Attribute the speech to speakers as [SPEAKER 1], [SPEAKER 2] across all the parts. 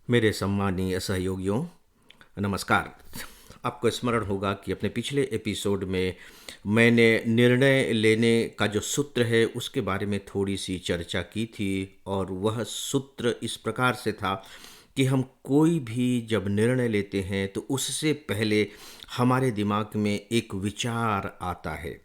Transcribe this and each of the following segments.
[SPEAKER 1] मेरे सम्मानीय सहयोगियों, नमस्कार। आपको स्मरण होगा कि अपने पिछले एपिसोड में मैंने निर्णय लेने का जो सूत्र है उसके बारे में थोड़ी सी चर्चा की थी। और वह सूत्र इस प्रकार से था कि हम कोई भी जब निर्णय लेते हैं तो उससे पहले हमारे दिमाग में एक विचार आता है।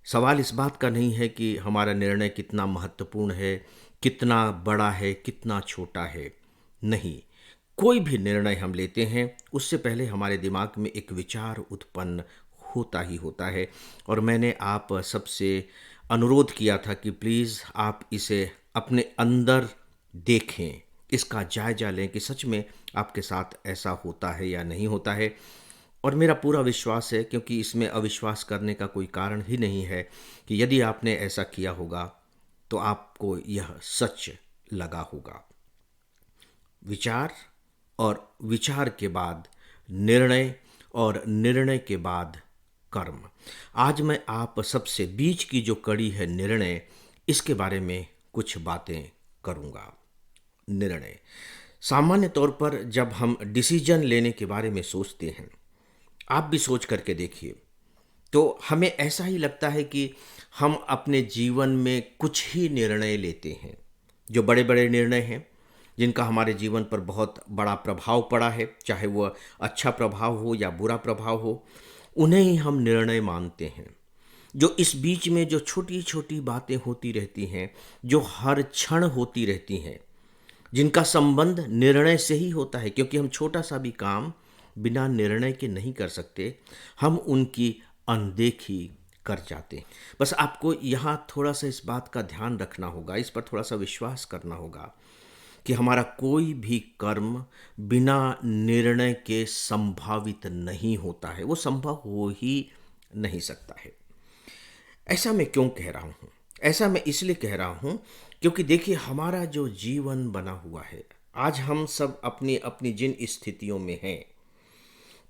[SPEAKER 1] सवाल इस बात का नहीं है कि हमारा निर्णय कितना महत्वपूर्ण है, कितना बड़ा है, कितना छोटा है। नहीं, कोई भी निर्णय हम लेते हैं उससे पहले हमारे दिमाग में एक विचार उत्पन्न होता ही होता है। और मैंने आप सबसे अनुरोध किया था कि प्लीज़ आप इसे अपने अंदर देखें, इसका जायजा लें कि सच में आपके साथ ऐसा होता है या नहीं होता है। और मेरा पूरा विश्वास है, क्योंकि इसमें अविश्वास करने का कोई कारण ही नहीं है, कि यदि आपने ऐसा किया होगा तो आपको यह सच लगा होगा। विचार और विचार के बाद निर्णय और निर्णय के बाद कर्म। आज मैं आप सबसे बीच की जो कड़ी है निर्णय, इसके बारे में कुछ बातें करूंगा। निर्णय, सामान्य तौर पर जब हम डिसीजन लेने के बारे में सोचते हैं, आप भी सोच करके देखिए, तो हमें ऐसा ही लगता है कि हम अपने जीवन में कुछ ही निर्णय लेते हैं। जो बड़े बड़े निर्णय हैं, जिनका हमारे जीवन पर बहुत बड़ा प्रभाव पड़ा है, चाहे वह अच्छा प्रभाव हो या बुरा प्रभाव हो, उन्हें ही हम निर्णय मानते हैं। जो इस बीच में जो छोटी छोटी बातें होती रहती हैं, जो हर क्षण होती रहती हैं, जिनका संबंध निर्णय से ही होता है, क्योंकि हम छोटा सा भी काम बिना निर्णय के नहीं कर सकते, हम उनकी अनदेखी कर जाते हैं। बस आपको यहाँ थोड़ा सा इस बात का ध्यान रखना होगा, इस पर थोड़ा सा विश्वास करना होगा कि हमारा कोई भी कर्म बिना निर्णय के संभावित नहीं होता है, वो संभव हो ही नहीं सकता है। ऐसा मैं क्यों कह रहा हूँ? ऐसा मैं इसलिए कह रहा हूँ क्योंकि देखिए, हमारा जो जीवन बना हुआ है, आज हम सब अपनी अपनी जिन स्थितियों में हैं,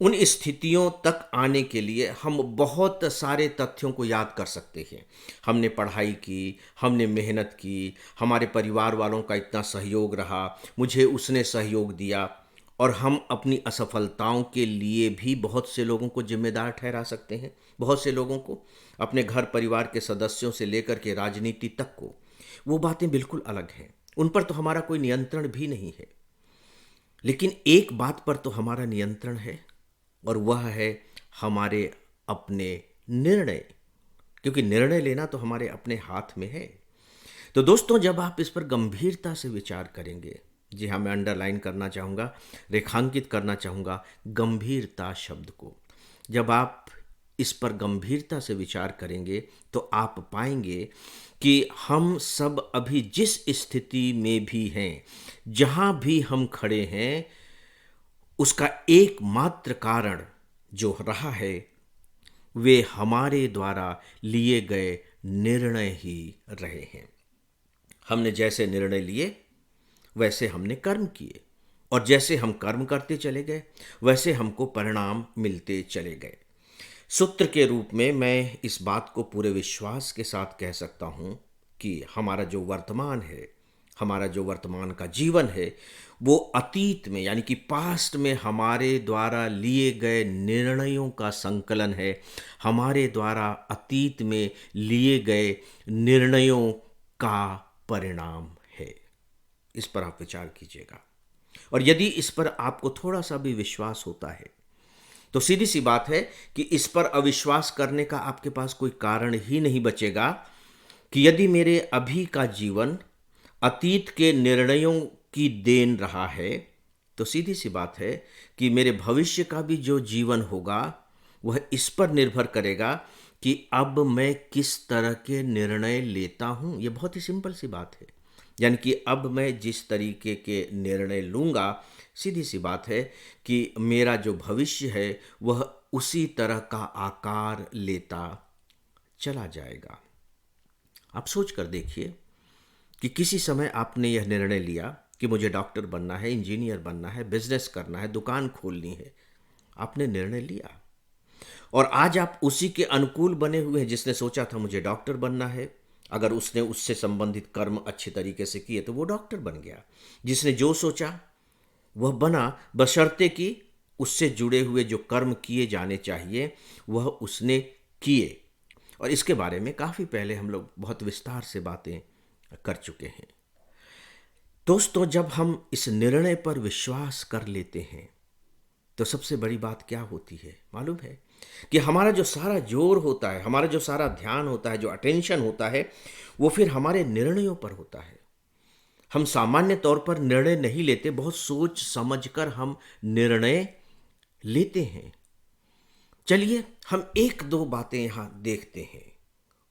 [SPEAKER 1] उन स्थितियों तक आने के लिए हम बहुत सारे तथ्यों को याद कर सकते हैं। हमने पढ़ाई की, हमने मेहनत की, हमारे परिवार वालों का इतना सहयोग रहा, मुझे उसने सहयोग दिया। और हम अपनी असफलताओं के लिए भी बहुत से लोगों को जिम्मेदार ठहरा सकते हैं। बहुत से लोगों को, अपने घर परिवार के सदस्यों से लेकर के राजनीति तक को। वो बातें बिल्कुल अलग हैं, उन पर तो हमारा कोई नियंत्रण भी नहीं है। लेकिन एक बात पर तो हमारा नियंत्रण है, और वह है हमारे अपने निर्णय। क्योंकि निर्णय लेना तो हमारे अपने हाथ में है। तो दोस्तों, जब आप इस पर गंभीरता से विचार करेंगे, जी हाँ, मैं अंडरलाइन करना चाहूँगा, रेखांकित करना चाहूँगा गंभीरता शब्द को। जब आप इस पर गंभीरता से विचार करेंगे तो आप पाएंगे कि हम सब अभी जिस स्थिति में भी हैं, जहाँ भी हम खड़े हैं, उसका एकमात्र कारण जो रहा है, वे हमारे द्वारा लिए गए निर्णय ही रहे हैं। हमने जैसे निर्णय लिए, वैसे हमने कर्म किए, और जैसे हम कर्म करते चले गए, वैसे हमको परिणाम मिलते चले गए। सूत्र के रूप में मैं इस बात को पूरे विश्वास के साथ कह सकता हूँ कि हमारा जो वर्तमान है, हमारा जो वर्तमान का जीवन है, वो अतीत में यानी कि पास्ट में हमारे द्वारा लिए गए निर्णयों का संकलन है। हमारे द्वारा अतीत में लिए गए निर्णयों का परिणाम है। इस पर आप विचार कीजिएगा। और यदि इस पर आपको थोड़ा सा भी विश्वास होता है, तो सीधी सी बात है कि इस पर अविश्वास करने का आपके पास कोई कारण ही नहीं बचेगा। कि यदि मेरे अभी का जीवन अतीत के निर्णयों की देन रहा है, तो सीधी सी बात है कि मेरे भविष्य का भी जो जीवन होगा, वह इस पर निर्भर करेगा कि अब मैं किस तरह के निर्णय लेता हूं। यह बहुत ही सिंपल सी बात है। यानी कि अब मैं जिस तरीके के निर्णय लूंगा, सीधी सी बात है कि मेरा जो भविष्य है वह उसी तरह का आकार लेता चला जाएगा। आप सोच कर देखिए कि किसी समय आपने यह निर्णय लिया कि मुझे डॉक्टर बनना है, इंजीनियर बनना है, बिजनेस करना है, दुकान खोलनी है। आपने निर्णय लिया, और आज आप उसी के अनुकूल बने हुए हैं। जिसने सोचा था मुझे डॉक्टर बनना है, अगर उसने उससे संबंधित कर्म अच्छे तरीके से किए तो वो डॉक्टर बन गया। जिसने जो सोचा वह बना बशर्ते कि उससे जुड़े हुए जो कर्म किए जाने चाहिए वह उसने किए। और इसके बारे में काफ़ी पहले हम लोग बहुत विस्तार से बातें कर चुके हैं। दोस्तों, जब हम इस निर्णय पर विश्वास कर लेते हैं तो सबसे बड़ी बात क्या होती है मालूम है? कि हमारा जो सारा जोर होता है, हमारा जो सारा ध्यान होता है, जो अटेंशन होता है, वो फिर हमारे निर्णयों पर होता है। हम सामान्य तौर पर निर्णय नहीं लेते, बहुत सोच समझकर हम निर्णय लेते हैं। चलिए हम एक दो बातें यहां देखते हैं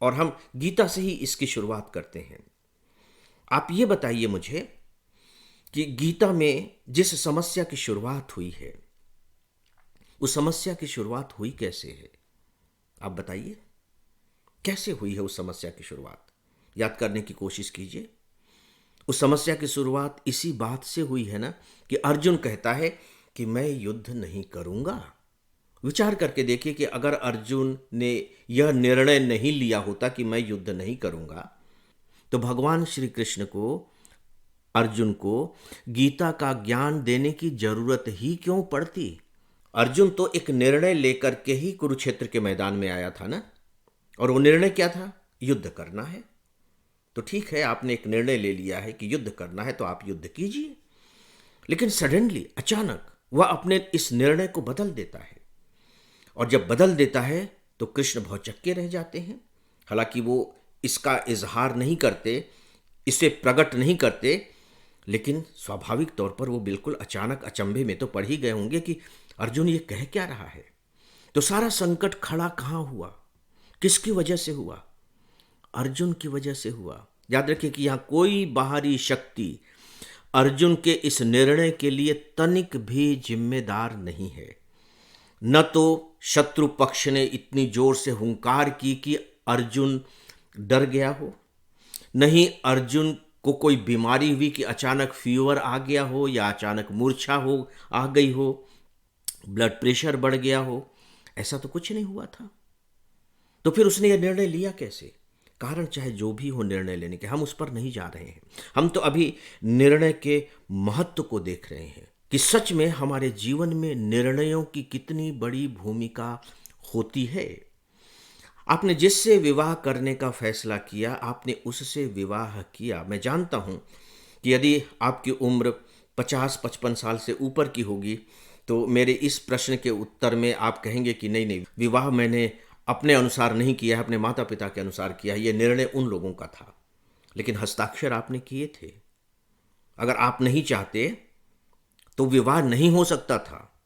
[SPEAKER 1] और हम गीता से ही इसकी शुरुआत करते हैं। आप ये बताइए मुझे कि गीता में जिस समस्या की शुरुआत हुई है, उस समस्या की शुरुआत हुई कैसे है? आप बताइए, कैसे हुई है उस समस्या की शुरुआत? याद करने की कोशिश कीजिए। उस समस्या की शुरुआत इसी बात से हुई है ना कि अर्जुन कहता है कि मैं युद्ध नहीं करूंगा। विचार करके देखिए कि अगर अर्जुन ने यह निर्णय नहीं लिया होता कि मैं युद्ध नहीं करूंगा, तो भगवान श्री कृष्ण को अर्जुन को गीता का ज्ञान देने की जरूरत ही क्यों पड़ती? अर्जुन तो एक निर्णय लेकर के ही कुरुक्षेत्र के मैदान में आया था ना। और वो निर्णय क्या था? युद्ध करना है। तो ठीक है, आपने एक निर्णय ले लिया है कि युद्ध करना है, तो आप युद्ध कीजिए। लेकिन सडनली, अचानक वह अपने इस निर्णय को बदल देता है। और जब बदल देता है तो कृष्ण भौचक्के रह जाते हैं। हालांकि वो इसका इजहार नहीं करते, इसे प्रकट नहीं करते, लेकिन स्वाभाविक तौर पर वो बिल्कुल अचानक अचंभे में तो पड़ ही गए होंगे कि अर्जुन ये कह क्या रहा है। तो सारा संकट खड़ा कहाँ हुआ? किसकी वजह से हुआ? अर्जुन की वजह से हुआ। याद रखिए कि यहां कोई बाहरी शक्ति अर्जुन के इस निर्णय के लिए तनिक भी जिम्मेदार नहीं है। न तो शत्रु पक्ष ने इतनी जोर से हुंकार की कि अर्जुन डर गया हो, नहीं अर्जुन को कोई बीमारी हुई कि अचानक फीवर आ गया हो, या अचानक मूर्छा हो आ गई हो, ब्लड प्रेशर बढ़ गया हो। ऐसा तो कुछ नहीं हुआ था। तो फिर उसने यह निर्णय लिया कैसे? कारण चाहे जो भी हो निर्णय लेने के, हम उस पर नहीं जा रहे हैं। हम तो अभी निर्णय के महत्व को देख रहे हैं कि सच में हमारे जीवन में निर्णयों की कितनी बड़ी भूमिका होती है। आपने जिससे विवाह करने का फैसला किया, आपने उससे विवाह किया। मैं जानता हूं कि यदि आपकी उम्र 50-55 साल से ऊपर की होगी तो मेरे इस प्रश्न के उत्तर में आप कहेंगे कि नहीं नहीं, विवाह मैंने अपने अनुसार नहीं किया है, अपने माता पिता के अनुसार किया है, ये निर्णय उन लोगों का था। लेकिन हस्ताक्षर आपने किए थे। अगर आप नहीं चाहते तो विवाह नहीं हो सकता था।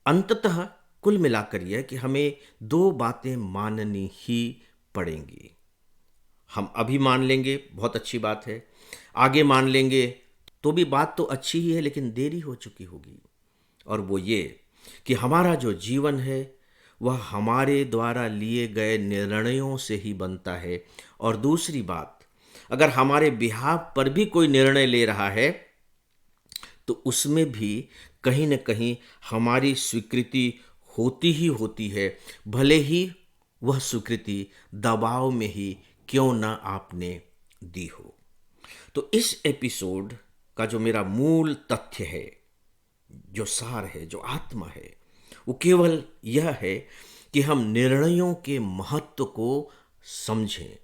[SPEAKER 1] अंततः कुल मिलाकर यह कि हमें दो बातें माननी ही पड़ेंगी। हम अभी मान लेंगे, बहुत अच्छी बात है। आगे मान लेंगे तो भी बात तो अच्छी ही है, लेकिन देरी हो चुकी होगी। और वो ये कि हमारा जो जीवन है वह हमारे द्वारा लिए गए निर्णयों से ही बनता है। और दूसरी बात, अगर हमारे बिहाफ पर भी कोई निर्णय ले रहा है तो उसमें भी कहीं न कहीं हमारी स्वीकृति होती ही होती है, भले ही वह स्वीकृति दबाव में ही क्यों ना आपने दी हो। तो इस एपिसोड का जो मेरा मूल तथ्य है, जो सार है, जो आत्मा है, वो केवल यह है कि हम निर्णयों के महत्व को समझें।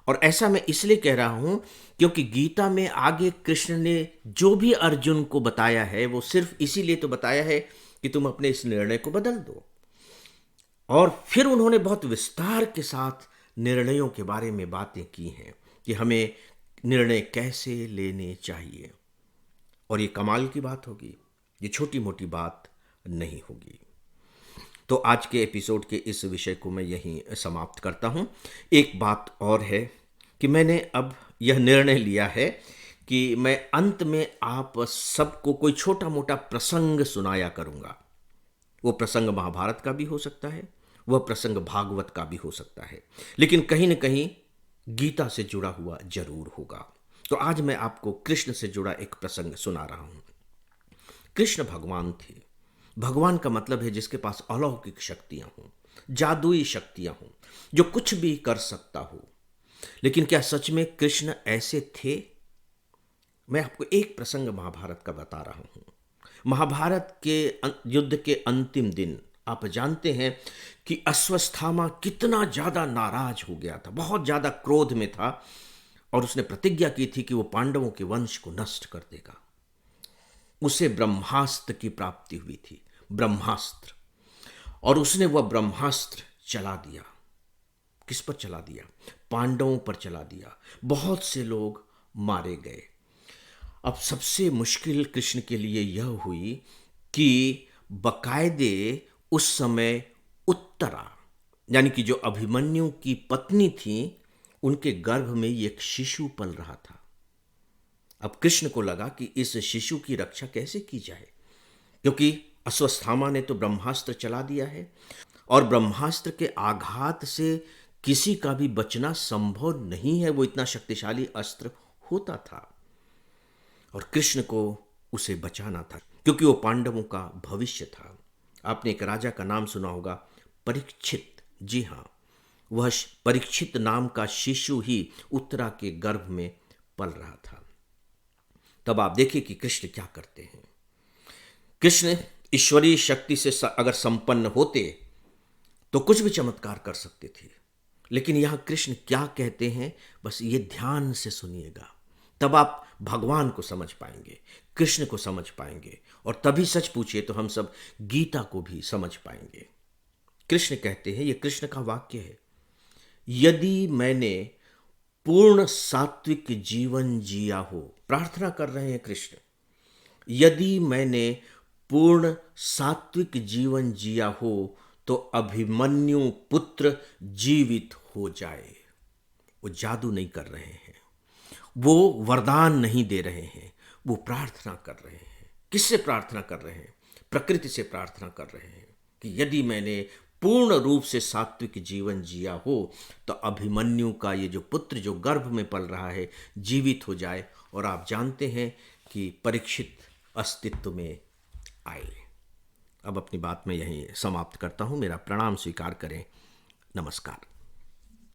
[SPEAKER 1] और ऐसा मैं इसलिए कह रहा हूं क्योंकि गीता में आगे कृष्ण ने जो भी अर्जुन को बताया है वो सिर्फ इसीलिए तो बताया है कि तुम अपने इस निर्णय को बदल दो। और फिर उन्होंने बहुत विस्तार के साथ निर्णयों के बारे में बातें की हैं कि हमें निर्णय कैसे लेने चाहिए। और ये कमाल की बात होगी, ये छोटी मोटी बात नहीं होगी। तो आज के एपिसोड के इस विषय को मैं यहीं समाप्त करता हूं। एक बात और है कि मैंने अब यह निर्णय लिया है कि मैं अंत में आप सबको कोई छोटा मोटा प्रसंग सुनाया करूंगा। वो प्रसंग महाभारत का भी हो सकता है, वह प्रसंग भागवत का भी हो सकता है, लेकिन कहीं न कहीं गीता से जुड़ा हुआ जरूर होगा। तो आज मैं आपको कृष्ण से जुड़ा एक प्रसंग सुना रहा हूं। कृष्ण भगवान थे। भगवान का मतलब है जिसके पास अलौकिक शक्तियां हों, जादुई शक्तियां हों, जो कुछ भी कर सकता हो। लेकिन क्या सच में कृष्ण ऐसे थे? मैं आपको एक प्रसंग महाभारत का बता रहा हूँ। महाभारत के युद्ध के अंतिम दिन आप जानते हैं कि अश्वत्थामा कितना ज़्यादा नाराज हो गया था, बहुत ज़्यादा क्रोध में था, और उसने प्रतिज्ञा की थी कि वो पांडवों के वंश को नष्ट कर देगा। उसे ब्रह्मास्त्र की प्राप्ति हुई थी, ब्रह्मास्त्र, और उसने वह ब्रह्मास्त्र चला दिया। किस पर चला दिया? पांडवों पर चला दिया। बहुत से लोग मारे गए। अब सबसे मुश्किल कृष्ण के लिए यह हुई कि बकायदे उस समय उत्तरा, यानी कि जो अभिमन्यु की पत्नी थी, उनके गर्भ में एक शिशु पल रहा था। अब कृष्ण को लगा कि इस शिशु की रक्षा कैसे की जाए, क्योंकि अश्वत्थामा ने तो ब्रह्मास्त्र चला दिया है, और ब्रह्मास्त्र के आघात से किसी का भी बचना संभव नहीं है। वो इतना शक्तिशाली अस्त्र होता था, और कृष्ण को उसे बचाना था, क्योंकि वो पांडवों का भविष्य था। आपने एक राजा का नाम सुना होगा, परीक्षित। जी हाँ, वह परीक्षित नाम का शिशु ही उत्तरा के गर्भ में पल रहा था। तब आप देखिए कि कृष्ण क्या करते हैं। कृष्ण ईश्वरीय शक्ति से अगर संपन्न होते तो कुछ भी चमत्कार कर सकते थे, लेकिन यहां कृष्ण क्या कहते हैं, बस ये ध्यान से सुनिएगा, तब आप भगवान को समझ पाएंगे, कृष्ण को समझ पाएंगे, और तभी सच पूछिए तो हम सब गीता को भी समझ पाएंगे। कृष्ण कहते हैं, ये कृष्ण का वाक्य है, यदि मैंने पूर्ण सात्विक जीवन जिया हो। प्रार्थना कर रहे हैं कृष्ण, यदि मैंने पूर्ण सात्विक जीवन जिया हो तो अभिमन्यु पुत्र जीवित हो जाए। वो जादू नहीं कर रहे हैं, वो वरदान नहीं दे रहे हैं, वो प्रार्थना कर रहे हैं। किससे प्रार्थना कर रहे हैं? प्रकृति से प्रार्थना कर रहे हैं कि यदि मैंने पूर्ण रूप से सात्विक जीवन जिया हो तो अभिमन्यु का ये जो पुत्र जो गर्भ में पल रहा है जीवित हो जाए। और आप जानते हैं कि परीक्षित अस्तित्व में आए। अब अपनी बात में यहीं समाप्त करता हूँ। मेरा प्रणाम स्वीकार करें। नमस्कार।